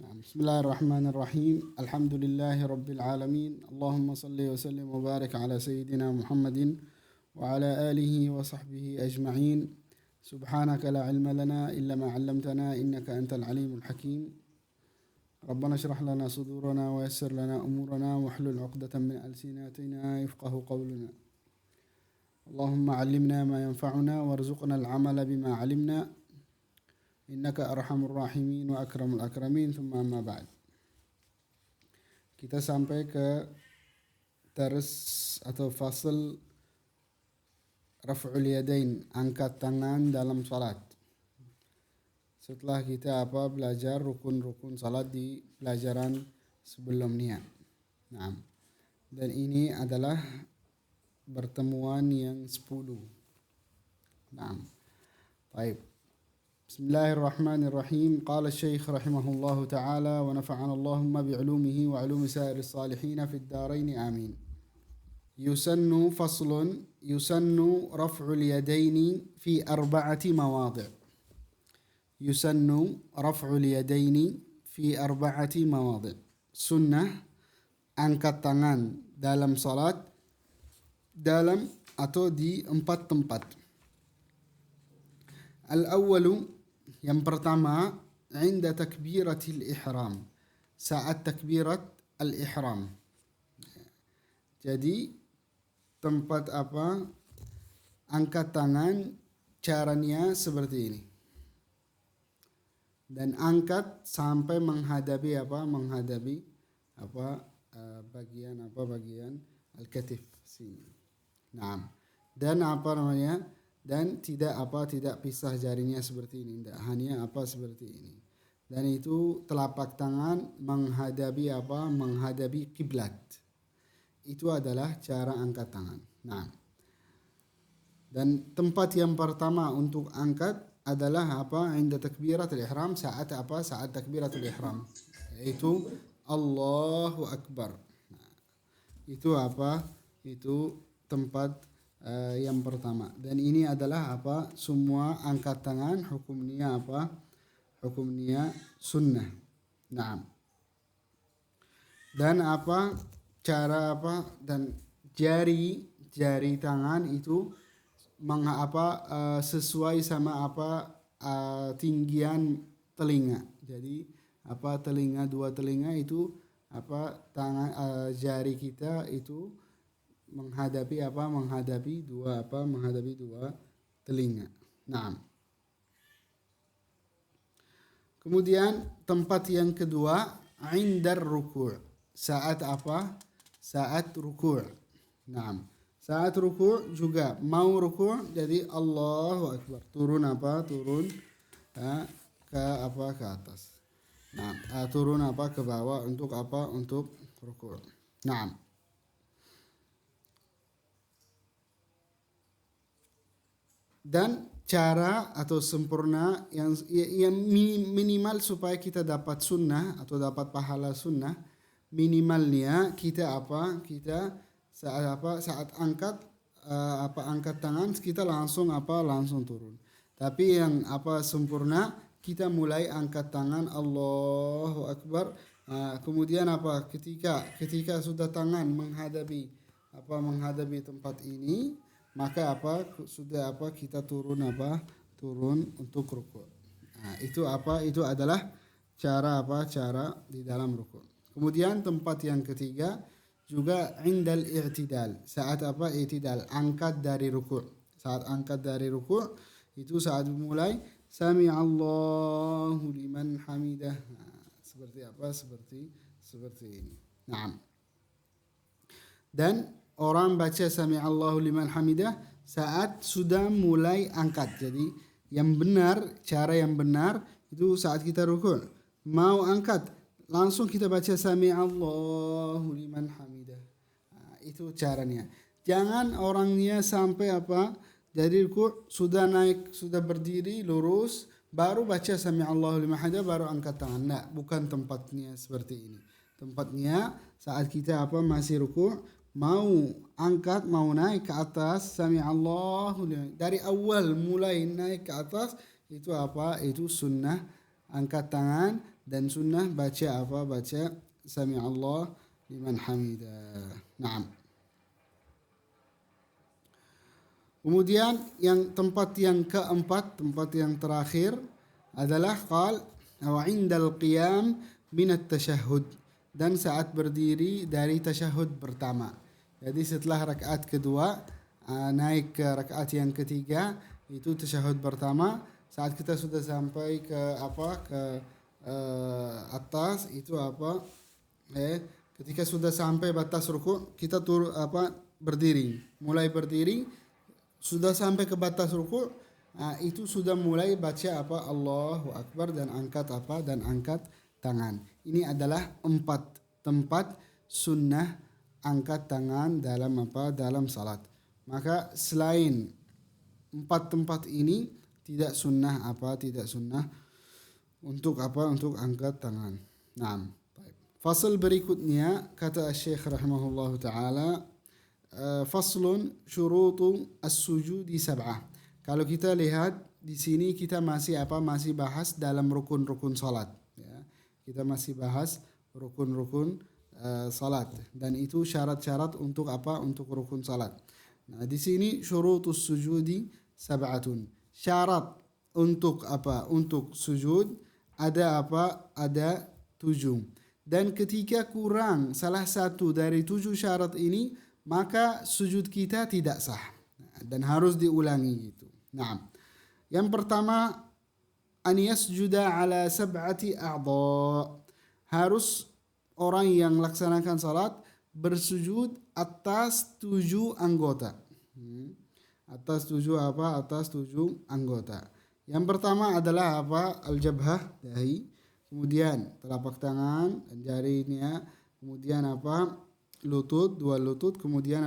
بسم الله الرحمن الرحيم. الحمد لله رب العالمين. اللهم صل وسلم وبارك على سيدنا محمد وعلى آله وصحبه أجمعين. سبحانك لا علم لنا إلا ما علمتنا إنك أنت العليم الحكيم. ربنا اشرح لنا صدورنا ويسر لنا أمورنا واحلل عقدة من ألسنتنا يفقه قولنا. اللهم علمنا ما ينفعنا وارزقنا العمل بما علمنا innaka arhamur rahimin wa akramul akramin, thumma amma ba'd. Kita sampai ke dars atau fasal raf'ul yadain, angkat tangan dalam salat. Setelah kita belajar rukun-rukun salat di pelajaran sebelumnya. Nah, dan ini adalah pertemuan yang 10. Nah, baik. بسم الله الرحمن الرحيم. قال الشيخ رحمه الله تعالى ونفعنا اللهم بعلومه وعلوم سائر الصالحين في الدارين آمين. يسن رفع اليدين في 4 مواضع. يسن رفع اليدين في 4 مواضع. Sunnah angkat tangan dalam salat dalam atau di 4 tempat. Al-awwalu, yang pertama, inda takbiratil ihram, saat takbirat al-ihram. Jadi tempat angkat tangan caranya seperti ini. Dan angkat sampai menghadapi bagian al-katif sini. Nah, dan dan tidak pisah jarinya seperti ini, tidak hanya seperti ini. Dan itu telapak tangan menghadapi kiblat. Itu adalah cara angkat tangan. Nah, dan tempat yang pertama untuk angkat adalah inda takbiratul ihram, saat takbiratul ihram, yaitu Allahu Akbar. Nah, itu itu tempat yang pertama. Dan ini adalah semua angkat tangan hukumnya hukumnya sunnah. Nah, dan cara dan jari tangan itu sesuai sama tinggian telinga. Jadi dua telinga itu tangan jari kita itu menghadapi dua telinga. Nah, kemudian tempat yang kedua, indar ruku', saat ruku'. Nah, saat ruku' juga mau ruku', jadi Allahu Akbar, turun ke atas. Nah, turun ke bawah untuk ruku'. Nah, dan cara atau sempurna yang minimal supaya kita dapat sunnah atau dapat pahala sunnah, minimalnya kita saat angkat tangan kita langsung turun. Tapi yang sempurna, kita mulai angkat tangan Allahu Akbar, kemudian ketika sudah tangan menghadapi tempat ini, maka kita turun untuk rukuk. Nah, itu adalah cara di dalam rukuk. Kemudian tempat yang ketiga juga indal i'tidal, saat i'tidal, angkat dari rukuk. Saat angkat dari rukuk itu saat mulai sami Allahu liman hamidah. Nah, seperti ini. Nah, dan orang baca sami Allahu liman hamidah saat sudah mulai angkat. Jadi cara yang benar itu saat kita rukuk, mau angkat, langsung kita baca sami Allahu liman hamidah. Nah, itu caranya. Jangan orangnya sampai jadi rukuk sudah naik, sudah berdiri lurus, baru baca sami Allahu liman hamidah, baru angkat tangan. Nah, bukan tempatnya seperti ini. Tempatnya saat kita masih rukuk, mau angkat, mau naik ke atas, sami Allahu liman, dari awal mulai naik ke atas itu itu sunnah angkat tangan dan sunnah baca apa? Baca Sami'allah liman hamidah. Naam. Kemudian yang tempat yang keempat, tempat yang terakhir adalah qal wa 'indal qiyam min at-tashahhud, dan saat berdiri dari tasyahud pertama. Jadi setelah rakaat kedua naik ke rakaat yang ketiga itu tasyahud pertama. Saat kita sudah sampai ke atas itu ketika sudah sampai batas ruku kita berdiri, mulai berdiri sudah sampai ke batas ruku, itu sudah mulai baca Allahu Akbar dan angkat tangan. Ini adalah 4 tempat sunnah angkat tangan dalam salat. Maka selain 4 tempat ini tidak sunnah untuk angkat tangan. Naam. Fasal berikutnya kata Syekh rahimahullahu taala, faslun syurutu as-sujudi sab'ah. Kalau kita lihat di sini kita masih bahas dalam rukun-rukun salat, ya. Kita masih bahas rukun-rukun salat, dan itu syarat-syarat untuk rukun salat. Nah, di sini syurutus sujudi sab'atun. Syarat untuk untuk sujud ada 7. Dan ketika kurang salah satu dari 7 syarat ini, maka sujud kita tidak sah dan harus diulangi gitu. Nah, yang pertama an yasjuda ala 7 a'dha. Harus orang yang laksanakan salat bersujud atas 7 anggota. Atas 7 anggota. Yang pertama adalah al-jabhah, dahi, kemudian telapak tangan, jarinya, kemudian lutut, 2 lutut, kemudian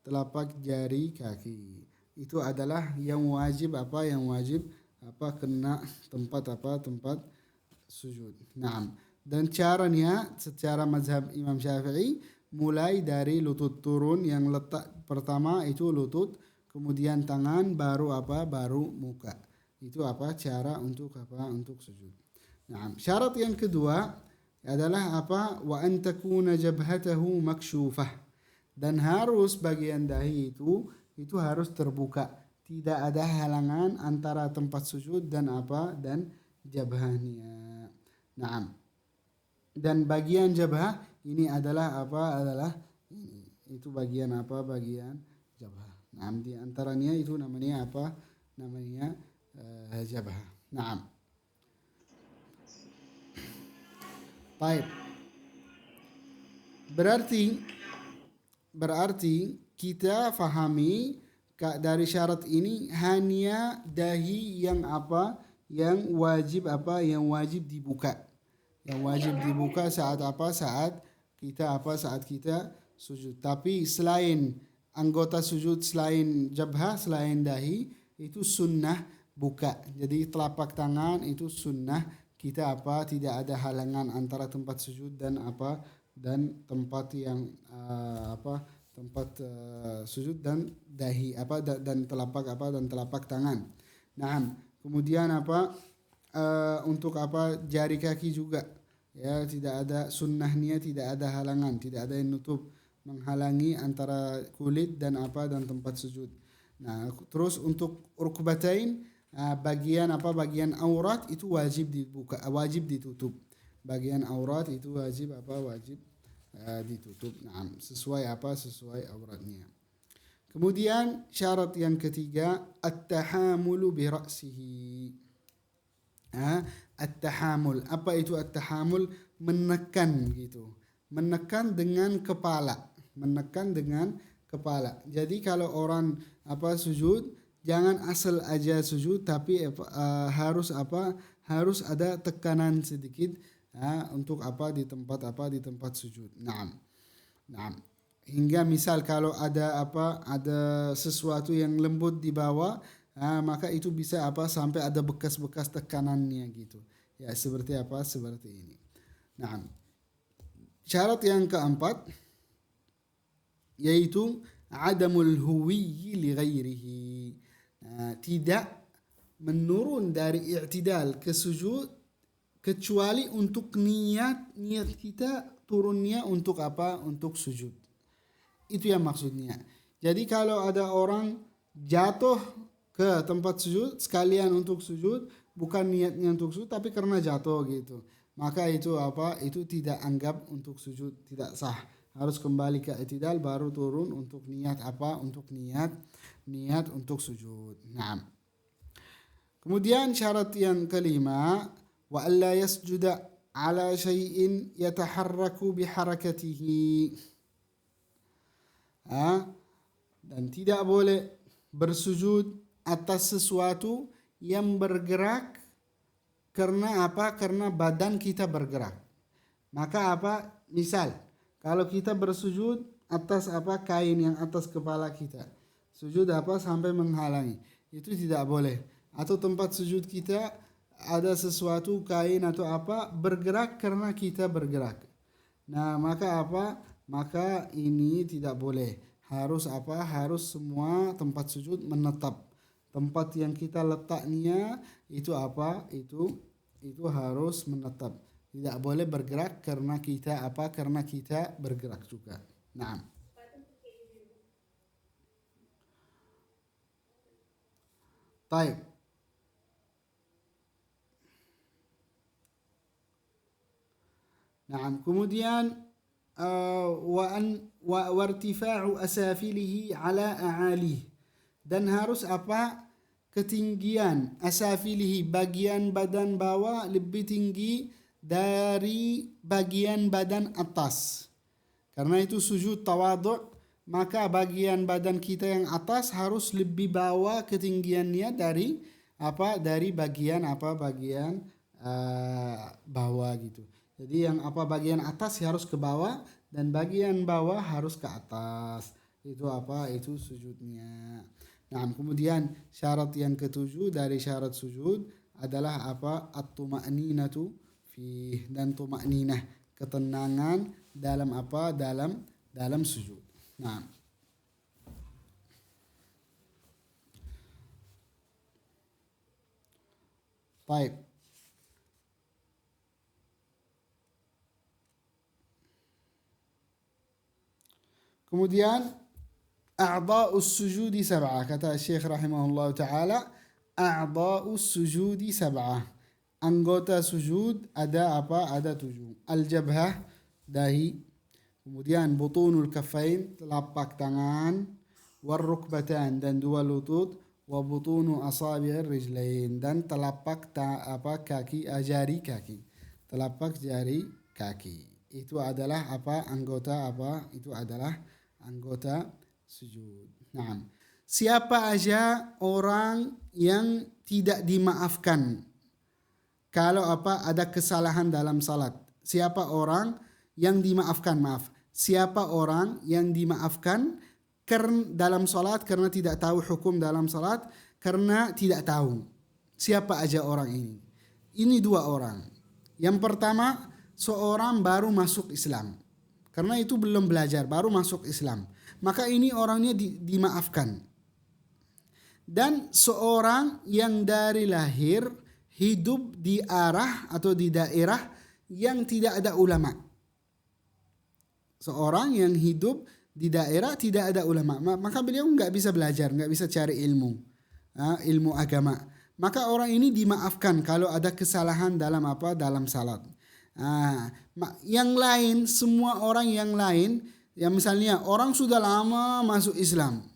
telapak jari kaki. Itu adalah yang wajib kena tempat sujud. Naam. Dan caranya secara mazhab Imam Syafi'i mulai dari lutut turun, yang letak pertama itu lutut, kemudian tangan, baru muka. Itu cara untuk sujud. Naam. Syarat yang kedua adalah wa an takuna jabhatahu maksyufah, dan harus bagian dahi itu harus terbuka, tidak ada halangan antara tempat sujud dan jabhahnya. Naam. Dan bagian jabhah ini adalah ini, itu bagian bagian jabhah. Naam, di antaranya itu namanya jabhah. Naam. Baik. Berarti kita fahami dari syarat ini hanya dahi yang wajib dibuka. Yang wajib dibuka saat kita sujud. Tapi selain anggota sujud, selain jabhah, selain dahi, itu sunnah buka. Jadi telapak tangan itu sunnah kita tidak ada halangan antara tempat sujud dan tempat yang sujud dan dahi dan telapak tangan. Nah, kemudian untuk jari kaki juga, ya, tidak ada sunnahnya, tidak ada halangan, tidak ada yang nutup menghalangi antara kulit dan tempat sujud. Nah, terus untuk rukbatain, bagian aurat itu wajib dibuka, wajib ditutup. Bagian aurat itu wajib ditutup. Nah, sesuai auratnya. Kemudian syarat yang ketiga at-tahamulu bi ra'sihi. At-tahamul. Apa itu at-tahamul? Menekan gitu. Menekan dengan kepala. Jadi kalau orang sujud, jangan asal aja sujud, tapi harus ada tekanan sedikit untuk di tempat sujud. Naam. Hingga misal kalau ada sesuatu yang lembut di bawah, maka itu bisa sampai ada bekas-bekas tekanannya gitu. Ya, seperti ini. Naam. Syarat yang keempat yaitu adamul huwiyyi li ghairihi. Tidak menurun dari i'tidal ke sujud kecuali untuk niat kita turunnya untuk apa? Untuk sujud. Itu yang maksudnya. Jadi kalau ada orang jatuh ke tempat sujud sekalian untuk sujud, bukan niatnya untuk sujud tapi karena jatuh gitu, maka itu apa? Itu tidak anggap untuk sujud, tidak sah. Harus kembali ke i'tidal baru turun untuk niat apa? Untuk niat untuk sujud. Nah. Kemudian syarat yang kelima, wa alla yasjuda ala syai'in yataharraku biharakatihi. Dan tidak boleh bersujud atas sesuatu yang bergerak karena apa? Karena badan kita bergerak. Maka apa? Misal, kalau kita bersujud atas apa? Kain yang atas kepala kita. Sujud apa? Sampai menghalangi. Itu tidak boleh. Atau tempat sujud kita ada sesuatu kain atau apa bergerak karena kita bergerak. Nah, maka apa? Maka ini tidak boleh. Harus apa? Harus semua tempat sujud menetap. Tempat yang kita letaknya itu apa? Itu harus menetap. Tidak boleh bergerak karena kita apa? Karena kita bergerak juga. Nah. Baik. Nah, kemudian wartifa'u asafilihi ala a'alih. Dan harus apa? Ketinggian asafilihi, bagian badan bawah lebih tinggi dari bagian badan atas. Karena itu sujud tawadhu', maka bagian badan kita yang atas harus lebih bawah ketinggiannya dari apa? Dari bagian apa? Bagian bawah gitu. Jadi yang apa? Bagian atas harus ke bawah dan bagian bawah harus ke atas. Itu apa? Itu sujudnya. Nah, kemudian syarat yang ketujuh dari syarat sujud adalah apa? At-tuma'ninatu fi, dan tuma'ninah, ketenangan dalam apa? Dalam sujud. Nah. Baik. Kemudian a'dha'us sujudi sab'ah, kata Syekh rahimahullah ta'ala, a'dha'us sujudi sab'ah, anggota sujud ada apa? Ada 7. Al-jabhah, dahi. Kemudian butunul kaffain, telapak tangan. Warrukbatan, dan 2 lutut. Wa butunu asabi'ir rijlain, dan telapak kaki, jari kaki. Telapak jari kaki. Itu adalah apa? Anggota apa? Itu adalah anggota sujud. Nah, siapa aja orang yang tidak dimaafkan kalau apa? Ada kesalahan dalam salat? Siapa orang yang dimaafkan? Siapa orang yang dimaafkan dalam salat karena tidak tahu hukum dalam salat, karena tidak tahu? Siapa aja orang ini? Ini 2 orang. Yang pertama, seorang baru masuk Islam. Karena itu belum belajar, baru masuk Islam. Maka ini orangnya dimaafkan. Dan seorang yang dari lahir hidup di arah atau di daerah yang tidak ada ulama. Seorang yang hidup di daerah tidak ada ulama, maka beliau nggak bisa belajar, nggak bisa cari ilmu agama. Maka orang ini dimaafkan kalau ada kesalahan dalam apa? Dalam salat. Yang lain, semua orang yang lain, ya misalnya orang sudah lama masuk Islam,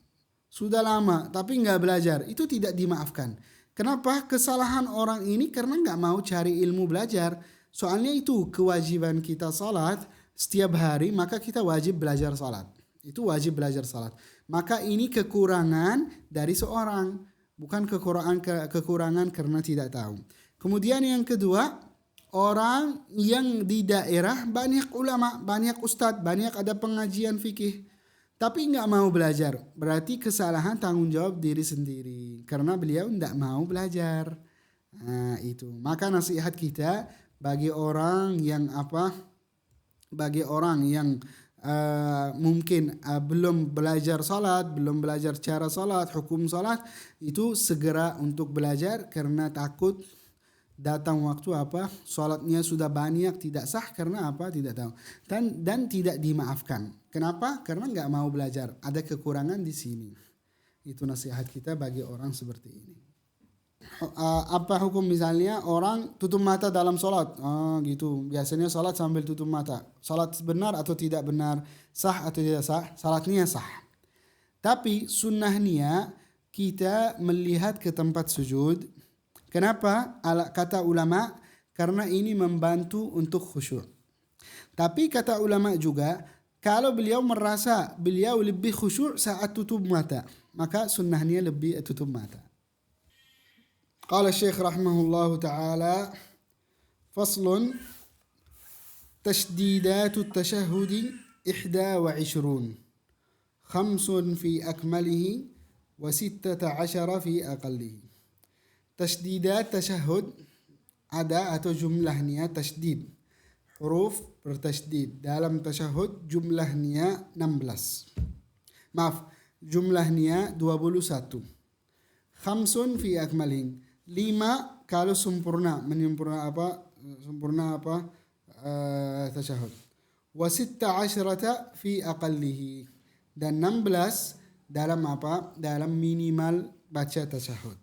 sudah lama tapi nggak belajar, itu tidak dimaafkan. Kenapa? Kesalahan orang ini karena nggak mau cari ilmu belajar. Soalnya itu kewajiban kita salat setiap hari, maka kita wajib belajar salat. Itu wajib belajar salat. Maka ini kekurangan dari seorang, bukan kekurangan karena tidak tahu. Kemudian yang kedua, orang yang di daerah banyak ulama, banyak ustadz, banyak ada pengajian fikih, tapi nggak mau belajar. Berarti kesalahan tanggung jawab diri sendiri karena beliau nggak mau belajar. Nah, itu. Maka nasihat kita bagi orang yang bagi orang yang mungkin belum belajar salat, belum belajar cara salat, hukum salat, itu segera untuk belajar karena takut datang waktu apa? Salatnya sudah banyak, tidak sah karena apa? Tidak tahu. Dan tidak dimaafkan. Kenapa? Karena nggak mau belajar. Ada kekurangan di sini. Itu nasihat kita bagi orang seperti ini. Apa hukum misalnya orang tutup mata dalam sholat? Gitu. Biasanya sholat sambil tutup mata. Sholat benar atau tidak benar? Sah atau tidak sah? Sholatnya sah. Tapi sunnahnya kita melihat ke tempat sujud. Kenapa? Kata ulama, karena ini membantu untuk khusyuk. Tapi kata ulama juga, kalau beliau merasa beliau lebih khusyuk saat tutup mata, maka sunnahnya lebih tutup mata. Qala Syekh rahimahullahu ta'ala, faslun tashdidatu tashahudi 21, khamsun fi akmalihi wa 16 fi aqallihi. Tashdidat tashahud ada atau jumlahnya tashdid. Huruf bertasydid. Dalam tasyahud jumlahnya 16. Maaf, jumlahnya 21. Khamsun fi akmalin. 5 kalau sempurna. Menyempurna apa? Sempurna apa? Tasyahud. Wa 16 fi aqallihi. Dan 16 dalam apa? Dalam minimal baca tasyahud.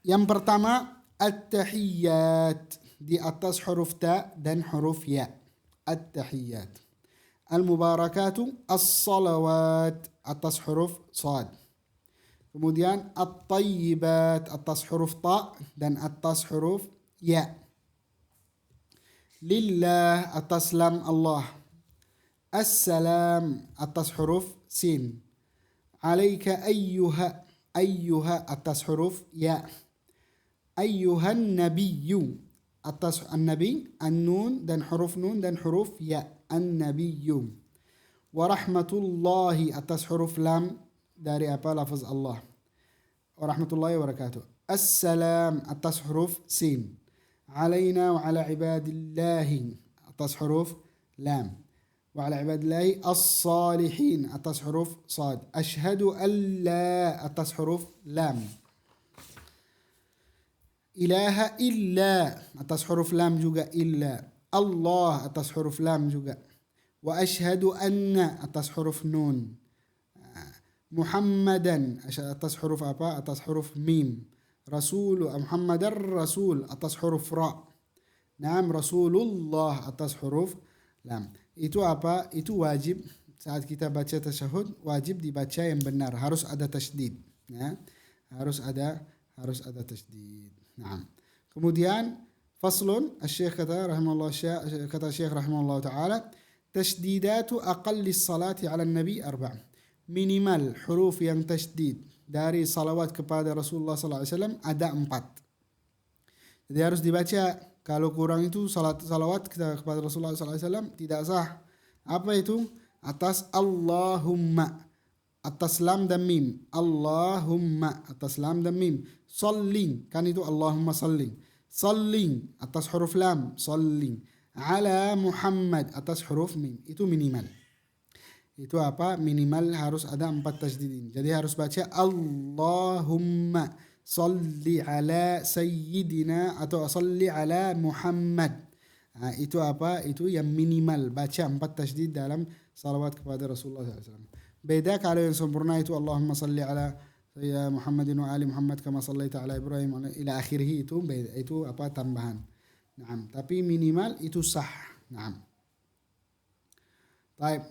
Yang pertama, at-tahiyyat. Di atas huruf ta dan huruf ya. At-tahiyyat. Al-mubarakatu as-salawat. Atas huruf sad. Kemudian at-tayyibat. Atas huruf ta dan atas huruf ya. Lillah. Atas lam Allah. Assalam. Atas huruf sin. Alaika ayyuha. Ayyuha. Atas huruf ya. Ayyuhan nabiyyu. Atas an-nabi, an-nun dan huruf nun dan huruf ya. An-nabiyyu. Wa rahmatullahi atas huruf lam dari apa? Lafaz Allah. Wa rahmatullahi wa barakatuh. Assalam atas huruf sin. Alayna wa ala ibadillahi atas huruf lam. Wa ala ibadillahi as-salihin atas huruf sad. Ashhadu an la atas huruf lam. Ilaha illa atas huruf lam juga illa. Allah atas huruf lam juga. Wa ashhadu anna atas huruf nun. Muhammadan atas huruf apa? Atas huruf mim. Rasul Muhammadar Rasul atas huruf ra. Naam Rasulullah atas huruf lam. Itu apa? Itu wajib saat kita baca tasyahud, wajib dibaca yang benar. Harus ada tasydid. Ya. Harus ada tasydid. Nah. Kemudian faslun Syekh kata Syekh rahimahullah taala, tasydidatu aqalli salati ala nabi 4. Minimal huruf yang tasydid dari salawat kepada Rasulullah sallallahu alaihi wasallam ada 4. Jadi harus dibaca. Kalau kurang itu salawat kepada Rasulullah sallallahu alaihi wasallam tidak sah. Apa itu? Atas Allahumma. Atas lam dan mim. Allahumma atas lam dan mim. Salling kan itu Allahumma salling. Salling atas huruf lam. Salling. Ala Muhammad atas huruf mim. Itu minimal. Itu apa? Minimal harus ada 4 tasydidin. Jadi harus baca Allahumma salli ala sayyidina atau salli ala Muhammad. Nah, itu apa? Itu yang minimal. Baca 4 tasydid dalam salawat kepada Rasulullah SAW. Beda kalau yang sempurna itu Allahumma salli ala Muhammadin wa ali Muhammad kama sallaita ala Ibrahim ila akhirih, itu beda, itu apa tambahan. Naam, tapi minimal itu sah. Naam. Baik.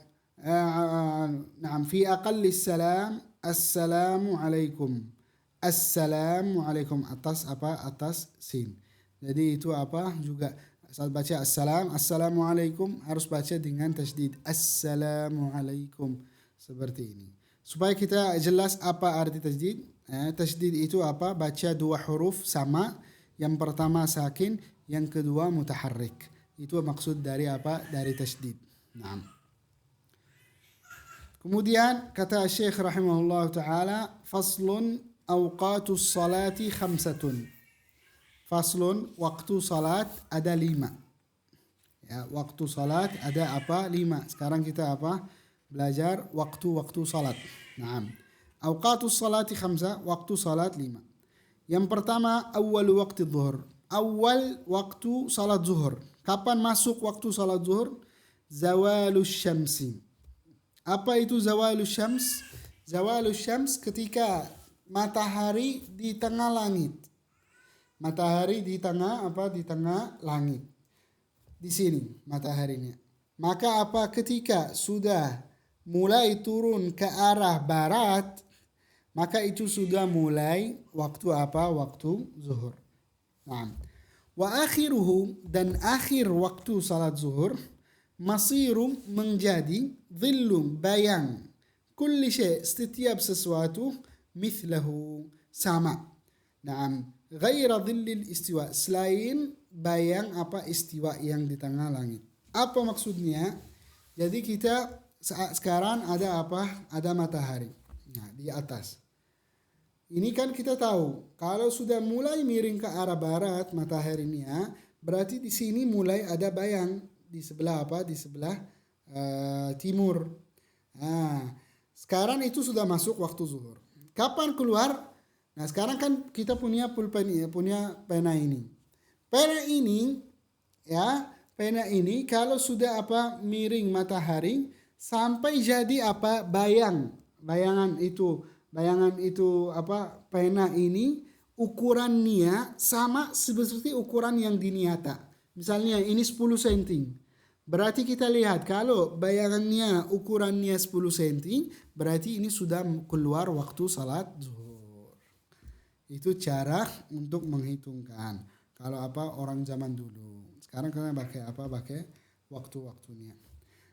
Naam, fi aqalli salam assalamu alaikum. Assalamu alaikum atas apa? Atas sin. Jadi itu apa? Juga saat baca assalamu alaikum harus baca dengan tasydid. Assalamu alaikum. Seperti ini. Supaya kita jelas apa arti tasydid. Tasydid itu apa? Baca 2 huruf sama. Yang pertama sakin, yang kedua mutaharrik. Itu maksud dari apa? Dari tasydid. Nah. Kemudian kata Syekh rahimahullah taala, faslun awqatus salati 5. Faslun, waktu salat ada 5. Ya, waktu salat ada apa? 5. Sekarang kita apa? Belajar waktu-waktu salat. Naam. Awqatus salati 5, waktu salat 5. Yang pertama, awal waktu zuhur. Awal waktu salat zuhur. Kapan masuk waktu salat zuhur? Zawalus syamsi. Apa itu zawalus syams? Zawalus syams ketika matahari di tengah langit. Matahari di tengah apa? Di tengah langit. Di sini mataharinya. Maka apa? Ketika sudah mulai turun ke arah barat, maka itu sudah mulai waktu apa? Waktu zuhur. Nah, wa akhiruhu, dan akhir waktu salat zuhur, masiru menjadi, dhillum bayang, kulli syai, setiap sesuatu, mithlahu sama. Nah, ghaira dhillil istiwa, selain bayang apa? Istiwa yang di tengah langit. Apa maksudnya? Jadi kita sekarang ada apa? Ada matahari. Nah, di atas. Ini kan kita tahu, kalau sudah mulai miring ke arah barat mataharinya, berarti di sini mulai ada bayang di sebelah apa? Di sebelah timur. Nah, sekarang itu sudah masuk waktu zuhur. Kapan keluar? Nah, sekarang kan kita punya pulpen, punya pena ini. Pena ini, ya, pena ini kalau sudah apa? Miring matahari sampai jadi apa? Bayangan itu apa, pena ini ukurannya sama seperti ukuran yang diniata. Misalnya ini 10 cm. Berarti kita lihat kalau bayangannya ukurannya 10 cm, berarti ini sudah keluar waktu salat zuhur. Itu cara untuk menghitungkan. Kalau apa orang zaman dulu. Sekarang kalian pakai apa? Pakai waktu-waktunya.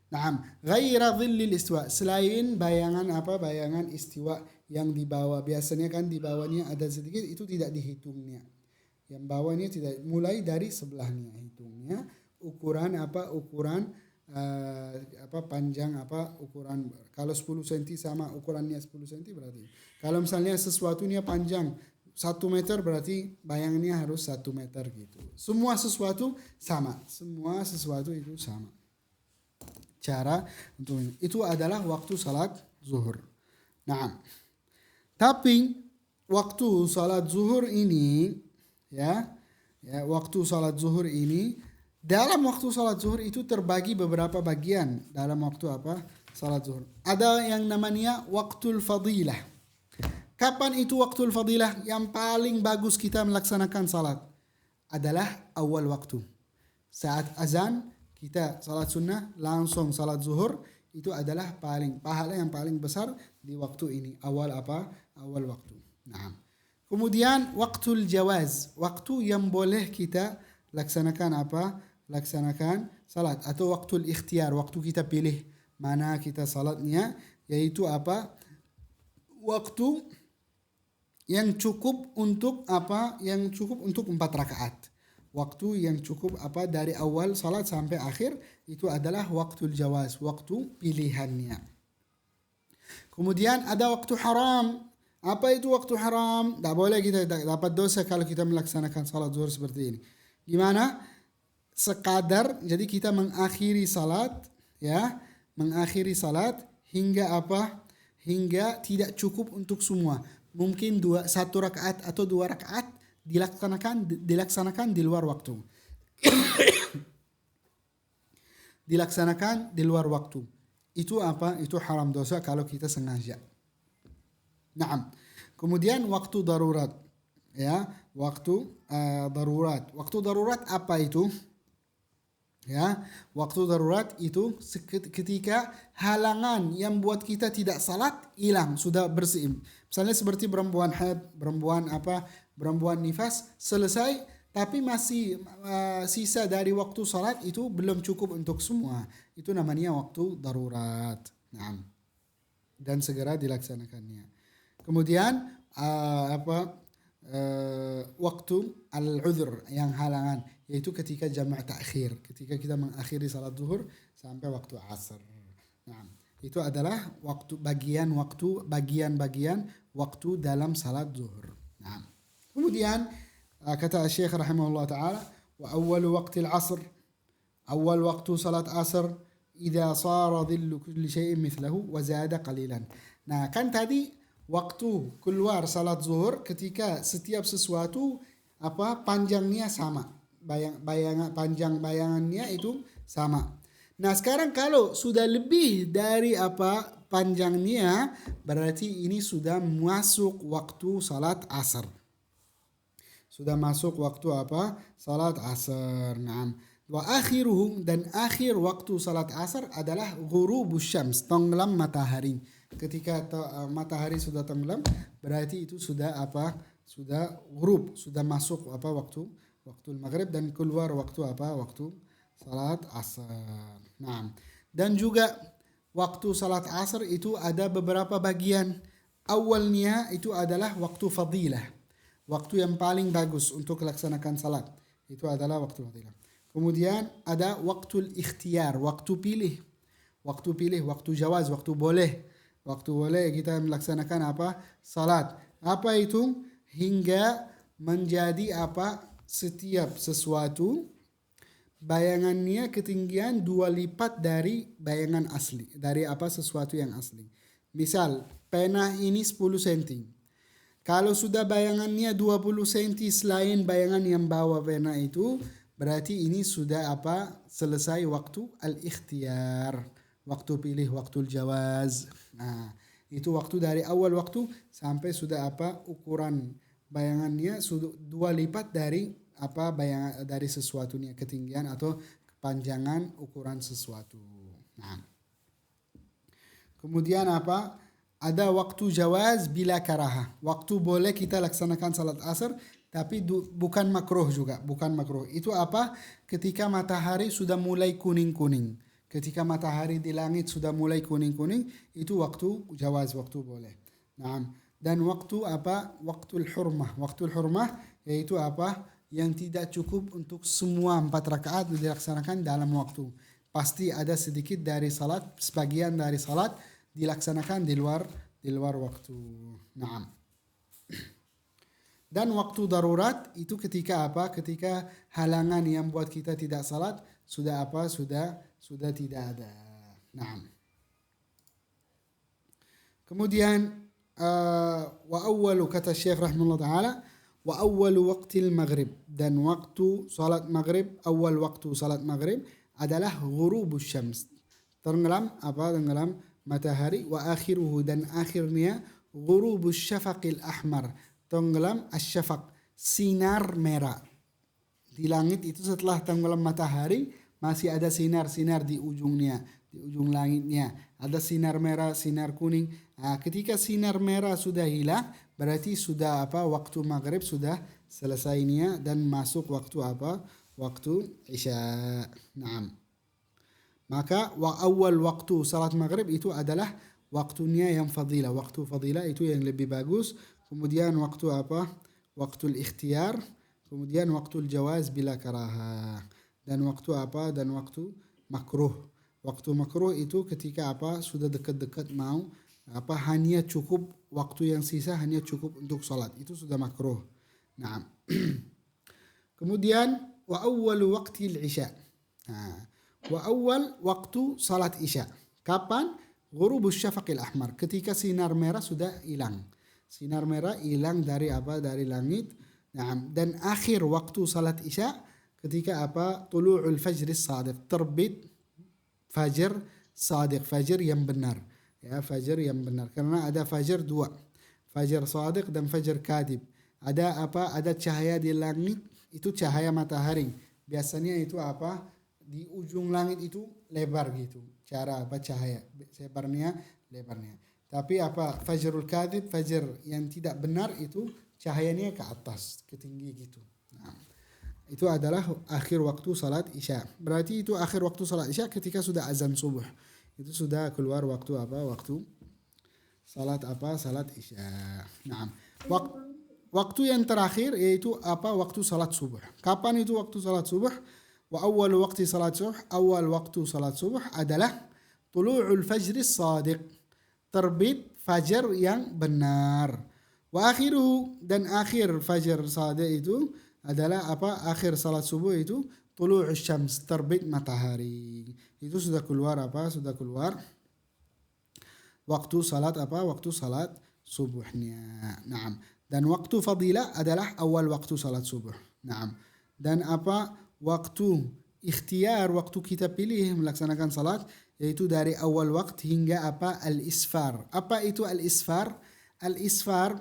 Nah, ghaira dhillil istiwa, selain bayangan apa? Bayangan istiwa yang di bawah. Biasanya kan di bawahnya ada sedikit, itu tidak dihitungnya. Yang bawahnya tidak, mulai dari sebelahnya hitungnya. Ukuran apa? Ukuran apa? Panjang apa? Ukuran. Kalau 10 cm sama ukurannya 10 cm berarti. Kalau misalnya sesuatunya panjang 1 meter, berarti bayangannya harus 1 meter gitu. Semua sesuatu sama. Semua sesuatu itu sama. Cara untuk itu adalah waktu salat zuhur. Nah, tapi waktu salat zuhur ini, ya waktu salat zuhur ini, dalam waktu salat zuhur itu terbagi beberapa bagian dalam waktu apa? Salat zuhur. Ada yang namanya waktul fadilah. Kapan itu waktul fadilah? Yang paling bagus kita melaksanakan salat adalah awal waktu. Saat azan kita salat sunnah langsung salat zuhur, itu adalah pahala yang paling besar di waktu ini, awal apa? Awal waktu. Nah, kemudian waktul jawaz, waktu yang boleh kita laksanakan apa? Laksanakan salat, atau waktul ikhtiar, waktu kita pilih mana kita salatnya, yaitu apa? Waktu yang cukup untuk apa? Yang cukup untuk 4 rakaat. Waktu yang cukup apa? Dari awal salat sampai akhir, itu adalah waktu jawaz, waktu pilihannya. Kemudian ada waktu haram. Apa itu waktu haram? Tak boleh kita dapat dosa kalau kita melaksanakan salat zuhur seperti ini. Gimana? Sekadar, jadi kita mengakhiri salat, ya, mengakhiri salat hingga apa? Hingga tidak cukup untuk semua. Mungkin 1 rakaat atau 2 rakaat dilaksanakan di luar waktu. Dilaksanakan di luar waktu. Itu apa? Itu haram, dosa kalau kita sengaja. Nah, kemudian waktu darurat, ya, waktu darurat. Waktu darurat apa itu? Ya, waktu darurat itu ketika halangan yang buat kita tidak salat hilang, sudah bersih. Misalnya seperti perempuan haid, perempuan nifas selesai, tapi masih sisa dari waktu salat itu belum cukup untuk semua. Itu namanya waktu darurat. Nah, dan segera dilaksanakannya. Kemudian waktu al-udhr, yang halangan, yaitu ketika jamak ta'khir, ketika kita mengakhiri salat zuhur sampai waktu asar. Nah, itu adalah bagian waktu dalam salat zuhur. Nah, kemudian kata Syekh rahimahullah taala, wa awal waqti al-asr, awal waktu salat asar, idza sara dhillu kulli syai'in mithlahu wa zada qalilan. Nah, kan tadi waktu keluar salat zuhur ketika setiap sesuatu panjangnya sama. Panjang bayangannya itu sama. Nah, sekarang kalau sudah lebih dari panjangnya, berarti ini sudah masuk waktu salat asar. Sudah masuk waktu salat asar. Naam. Wa akhiruhum, dan akhir waktu salat asar adalah ghurubus syams, tenggelam matahari. Ketika matahari sudah tenggelam, berarti itu sudah sudah ghurub, sudah masuk waktu maghrib dan keluar waktu waktu salat asar. Nah, dan juga waktu salat asar itu ada beberapa bagian. Awalnya itu adalah waktu fadilah, waktu yang paling bagus untuk melaksanakan salat. Itu adalah waktu fadilah. Kemudian ada waktu ikhtiyar, waktu pilih. Waktu pilih, waktu jawaz, waktu boleh. Waktu boleh kita melaksanakan salat. Apa itu? Hingga menjadi setiap sesuatu bayangannya ketinggian 2 lipat dari bayangan asli. Dari sesuatu yang asli. Misal, pena ini 10 cm. Kalau sudah bayangannya 20 cm selain bayangan yang bawa pena itu, berarti ini sudah selesai waktu al-ikhtiyar, waktu pilih, waktu jawaz. Nah, itu waktu dari awal waktu sampai sudah ukuran bayangannya sudah 2 lipat dari bayangan dari sesuatunya, ketinggian atau kepanjangan ukuran sesuatu. Nah, kemudian ada waktu jawaz bila karaha, waktu boleh kita laksanakan salat asar tapi bukan makruh juga, bukan makruh. Itu ketika matahari sudah mulai kuning-kuning. Ketika matahari di langit sudah mulai kuning-kuning, itu waktu jawaz, waktu boleh. Nah, dan waktu waktu hurmah. Waktu hurmah yaitu yang tidak cukup untuk semua 4 rakaat dilaksanakan dalam waktu. Pasti ada sedikit dari salat, sebagian dari salat dilaksanakan di luar waktu. Nah, dan waktu darurat itu ketika ketika halangan yang buat kita tidak salat sudah sudah tidak ada. Nah, kemudian wa awwalu, kata Syekh rahimahullah taala, wa awwalu waqtil maghrib, dan waktu salat maghrib, awal waktu salat maghrib adalah ghurubus syams, tenggelam tenggelam matahari, wa akhiruhu, dan akhirnya ghurubus syafaqil ahmar, tenggelam asyafaq, sinar merah. Di langit itu setelah tenggelam matahari masih ada sinar-sinar di ujungnya, di ujung langitnya. Ada sinar merah, sinar kuning. Nah, ketika sinar merah sudah hilang, berarti sudah waktu maghrib sudah selesainya dan masuk waktu waktu isya. Naam. Maka awal waktu salat maghrib itu adalah waktunya yang fadilah. Waktu fadilah itu yang lebih bagus. Kemudian waktu waktu ikhtiyar, kemudian waktu jawaz bila karaha, dan waktu dan waktu makruh. Waktu makruh itu ketika sudah dekat-dekat mau hanya cukup waktu yang sisa hanya cukup untuk salat, itu sudah makruh. Nah, kemudian wa awwalu waqtil isya. Nah, wa awal waktu salat isya. Kapan? Ghurubus syafaqil ahmar, ketika sinar merah sudah hilang. Sinar merah hilang dari dari langit. Nah, dan akhir waktu salat isya ketika tulu'ul fajris sadiq, terbit fajar sadiq, fajar yang benar. Ya, fajar yang benar. Karena ada fajar 2. Fajar sadiq dan fajar kadib. Ada ada cahaya di langit, itu cahaya matahari. Biasanya itu di ujung langit itu lebar gitu. Cara cahaya lebarnya. Tapi fajrul kadhib, fajar yang tidak benar itu cahayanya ke atas, ke tinggi gitu. Nah, itu adalah akhir waktu salat isya. Berarti itu akhir waktu salat isya ketika sudah azan subuh. Itu sudah keluar waktu waktu salat salat isya. Nah, waktu yang terakhir yaitu waktu salat subuh. Kapan itu waktu salat subuh? Wa awal waktu salat subuh, awal waktu salat subuh adalah tulu'ul fajris sadiq, terbit fajar yang benar. Wa akhiruhu, dan akhir fajar sadiq itu adalah akhir salat subuh itu tulu'us syams, terbit matahari. Itu sudah keluar sudah keluar waktu salat waktu salat subuhnya. Naam. Dan waktu fadilah adalah awal waktu salat subuh. Naam. Dan waktu ikhtiar, waktu kita pilih melaksanakan salat, yaitu dari awal waktu hingga al-isfar. Apa itu al-isfar? Al-isfar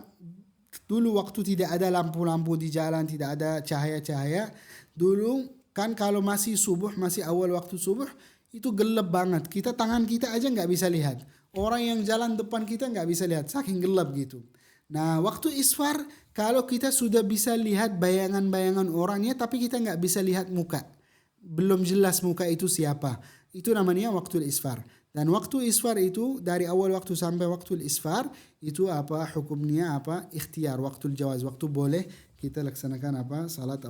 dulu waktu tidak ada lampu-lampu di jalan, tidak ada cahaya-cahaya. Dulu kan kalau masih subuh, masih awal waktu subuh, itu gelap banget. Tangan kita aja nggak bisa lihat. Orang yang jalan depan kita nggak bisa lihat, saking gelap gitu. Nah, waktu isfar, kalau kita sudah bisa lihat bayangan-bayangan orangnya, tapi kita nggak bisa lihat muka. Belum jelas muka itu siapa. Itu namanya waktu isfar. Dan waktu isfar itu, dari awal waktu sampai waktu isfar, itu hukumnya ikhtiar, waktu jawaz, waktu boleh kita laksanakan salat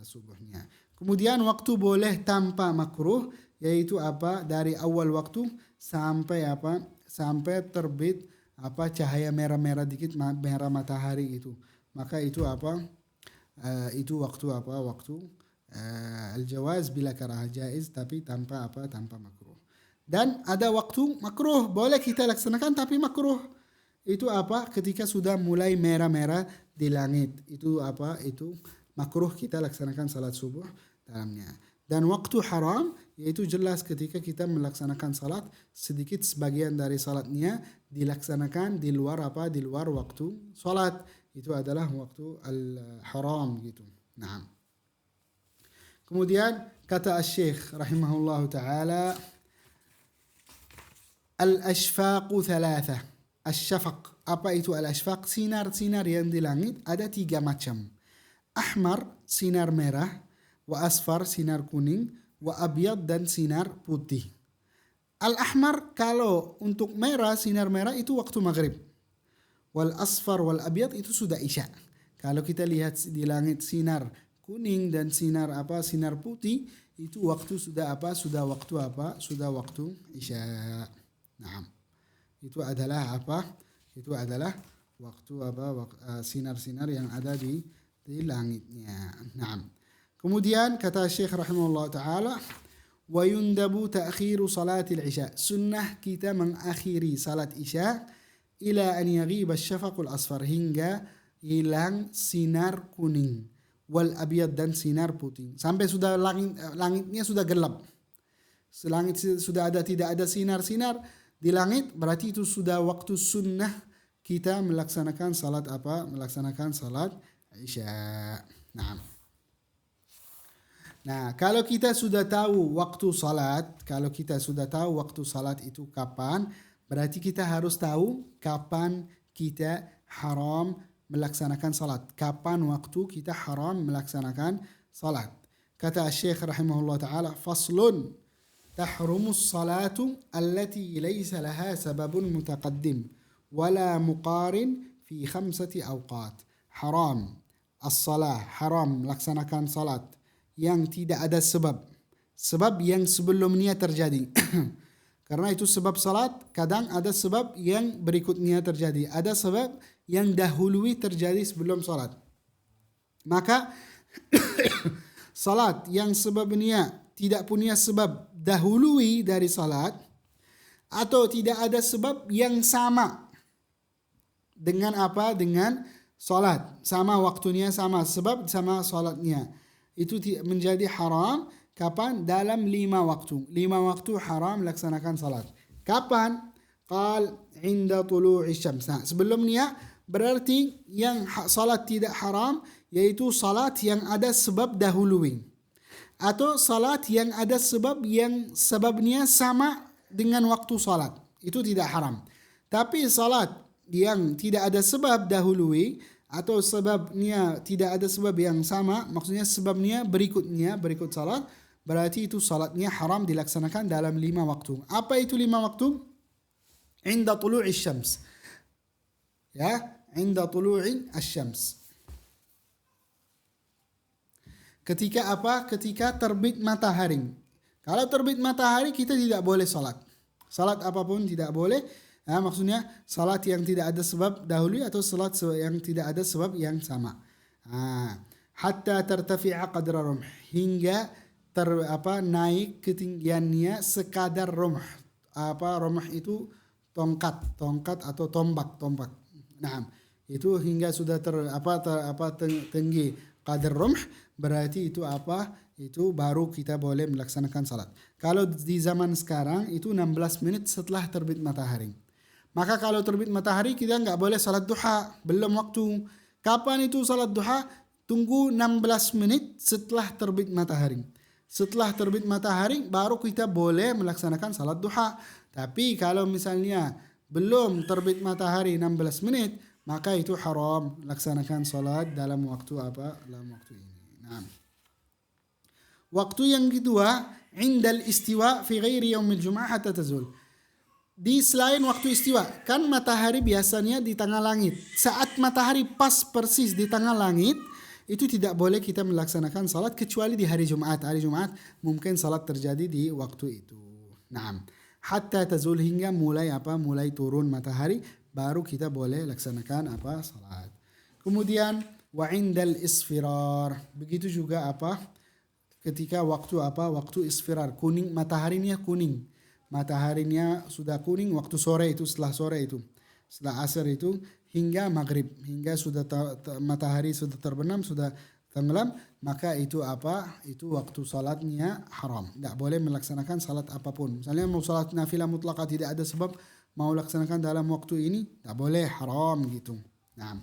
subuhnya. Kemudian waktu boleh tanpa makruh, yaitu dari awal waktu sampai sampai terbit cahaya merah-merah dikit, merah matahari itu. Maka itu itu waktu waktu al-jawaz bila karah, jaiz tapi tanpa makruh. Dan ada waktu makruh, boleh kita laksanakan tapi makruh. Itu ketika sudah mulai merah-merah di langit. Itu itu makruh kita laksanakan salat subuh dalamnya. Dan waktu haram, yaitu jelas ketika kita melaksanakan salat, sedikit sebagian dari salatnya dilaksanakan di luar di luar waktu salat. Itu adalah waktu al-haram gitu. Nah. Kemudian kata Asy-Syaikh rahimahullahu taala, al-ashfaqu thalatha. Asy-syafaq. Apa itu al-ashfaq? Sinar-sinar yang di langit ada 3 macam. Ahmar, sinar merah, wa asfar, sinar kuning, wa abyad, dan sinar putih. Al-ahmar, kalau untuk merah, sinar merah itu waktu maghrib. Wal asfar wal abyad itu sudah isya. Kalau kita lihat di langit sinar kuning dan sinar sinar putih, itu waktu sudah sudah waktu isya. Nah, itu adalah Itu adalah waktu sinar-sinar yang ada di langitnya. Nah. Kemudian kata Syekh rahimahullah taala, wa yundabu ta'khiru salatil isya. Sunnah kita mengakhiri salat isya ila an yaghiba asy-syafaqul asfar, hingga hilang sinar kuning, wal abyad, dan sinar putih. Sampai sudah langitnya sudah gelap. Selangit sudah tidak ada sinar-sinar di langit, berarti itu sudah waktu sunnah kita melaksanakan salat isya. Nah, kalau kita sudah tahu waktu salat, itu kapan, berarti kita harus tahu kapan kita haram melaksanakan salat. Kapan waktu kita haram melaksanakan salat. Kata Syekh rahimahullah taala, faslun tahrumus salatu allati laysa laha sababun mutaqaddim wala muqarin fi 5 awqat. Haram as-salah, haram melaksanakan salat yang tidak ada sebab yang sebelumnya terjadi. Karena itu sebab salat, kadang ada sebab yang berikutnya terjadi, ada sebab yang dahului terjadi sebelum salat. Maka salat yang sebabnya tidak punya sebab dahului dari salat, atau tidak ada sebab yang sama dengan dengan salat, sama waktunya, sama sebab, sama salatnya, itu menjadi haram. Kapan? Dalam 5 waktu. 5 waktu haram laksanakan salat. Kapan? Qal inda tulu'i syams. Nah, sebelumnya berarti yang salat tidak haram yaitu salat yang ada sebab dahului, atau salat yang ada sebab yang sebabnya sama dengan waktu salat, itu tidak haram. Tapi salat yang tidak ada sebab dahului atau sebabnya tidak ada sebab yang sama, maksudnya sebabnya berikut salat, berarti itu salatnya haram dilaksanakan dalam 5 waktu. Apa itu 5 waktu? Inda tulu'i syams. Ya, inda tulu'i syams. Ketika Ketika terbit matahari. Kalau terbit matahari kita tidak boleh salat. Salat apapun tidak boleh. Nah, maksudnya salat yang tidak ada sebab dahulu atau salat yang tidak ada sebab yang sama. Hatta tartafi'a qadra rumh, hingga naik ketinggiannya sekadar rumh. Rumh itu tongkat atau tombak. Nah, itu hingga sudah tinggi qadar rumh, berarti itu itu baru kita boleh melaksanakan salat. Kalau di zaman sekarang itu 16 menit setelah terbit matahari. Maka kalau terbit matahari kita nggak boleh salat duha, belum waktu. Kapan itu salat duha? Tunggu 16 menit setelah terbit matahari. Setelah terbit matahari baru kita boleh melaksanakan salat duha. Tapi kalau misalnya belum terbit matahari 16 menit, maka itu haram melaksanakan salat dalam waktu dalam waktu ini. Nah. Waktu yang kedua, indal istiwa fi ghairi yaumil jum'ah hatta tazul. Di selain waktu istiwa, kan matahari biasanya di tengah langit. Saat matahari pas persis di tengah langit, itu tidak boleh kita melaksanakan salat kecuali di hari Jumat. Hari Jumat mungkin salat terjadi di waktu itu. Nah, hatta tazul hingga mulai turun matahari, baru kita boleh laksanakan salat. Kemudian wa indal isfirar. Begitu juga ketika waktu isfirar, kuning, mataharinya kuning. Mataharinya sudah kuning waktu sore itu, setelah asar itu hingga maghrib, hingga sudah matahari sudah terbenam, sudah tenggelam, maka itu itu waktu salatnya haram. Tidak boleh melaksanakan salat apapun. Misalnya mau salat nafilah mutlaqah tidak ada sebab mau laksanakan dalam waktu ini, tidak boleh, haram gitu. Nah.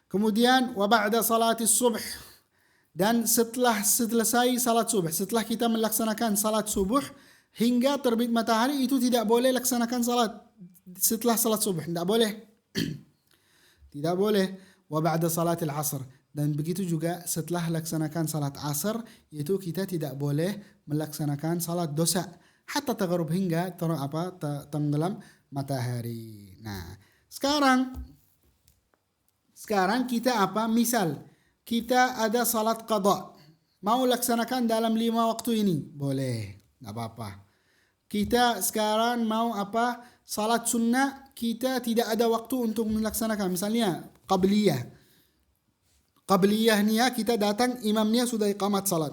Kemudian wa ba'da salatis subh, dan setelah selesai salat subuh, setelah kita melaksanakan salat subuh hingga terbit matahari, itu tidak boleh laksanakan salat setelah salat subuh, tidak boleh. Tidak boleh. Wa ba'da salatil asr, dan begitu juga setelah laksanakan salat asar, itu kita tidak boleh melaksanakan salat dosa hatta taghrub, hingga tenggelam matahari. Nah, sekarang kita misal kita ada salat qada, mau laksanakan dalam 5 waktu ini, boleh, nggak apa-apa. Kita sekarang mau salat sunnah, kita tidak ada waktu untuk melaksanakan, misalnya qabliyah nih kita datang, imamnya sudah iqamat salat.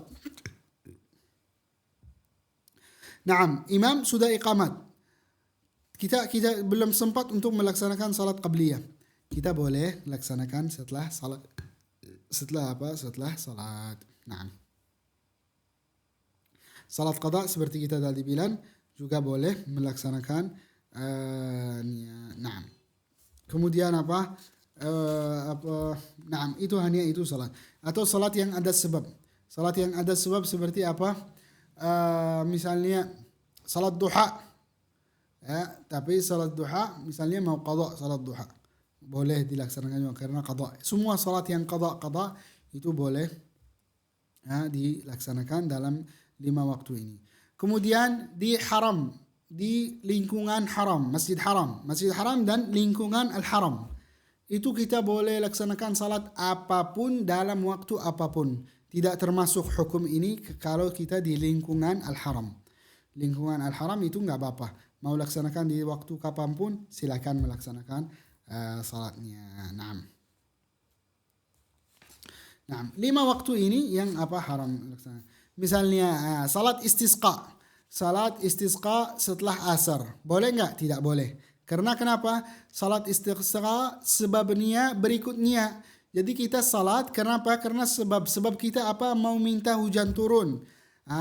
Naam, imam sudah iqamat. Kita belum sempat untuk melaksanakan salat qabliyah. Kita boleh laksanakan setelah salat. Setelah salat. Nah. Salat qada seperti kita tadi bilang juga boleh melaksanakan nah. Kemudian itu hanya itu salat. Atau salat yang ada sebab. Salat yang ada sebab seperti misalnya salat duha. Ya, tapi salat duha misalnya mau qada salat duha, boleh dilaksanakan juga karena qada. Semua salat yang qada itu boleh dilaksanakan dalam 5 waktu ini. Kemudian di haram, di lingkungan haram, Masjid Haram dan lingkungan al-haram, itu kita boleh laksanakan salat apapun dalam waktu apapun. Tidak termasuk hukum ini kalau kita di lingkungan al-haram. Lingkungan al-haram itu nggak apa-apa. Mau laksanakan di waktu kapanpun, silakan melaksanakan salatnya. Nah, 5 waktu ini yang haram. Misalnya salat istisqa. Salat istisqa setelah asar. Boleh nggak? Tidak boleh. Karena kenapa? Salat istisqa sebabnya berikutnya. Jadi kita salat kenapa? Karena sebab kita mau minta hujan turun.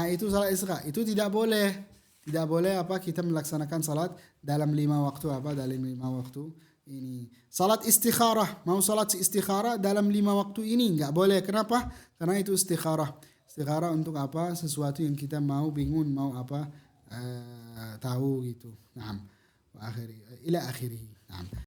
Itu salat istisqa. Itu tidak boleh. Tidak boleh kita melaksanakan salat dalam 5 waktu dalam 5 waktu ini. Salat istikharah, mau salat istikharah dalam 5 waktu ini enggak boleh. Kenapa? Karena itu istikharah. Istikharah untuk sesuatu yang kita mau bingung, mau tahu gitu. Naam. Ila akhirih. Naam.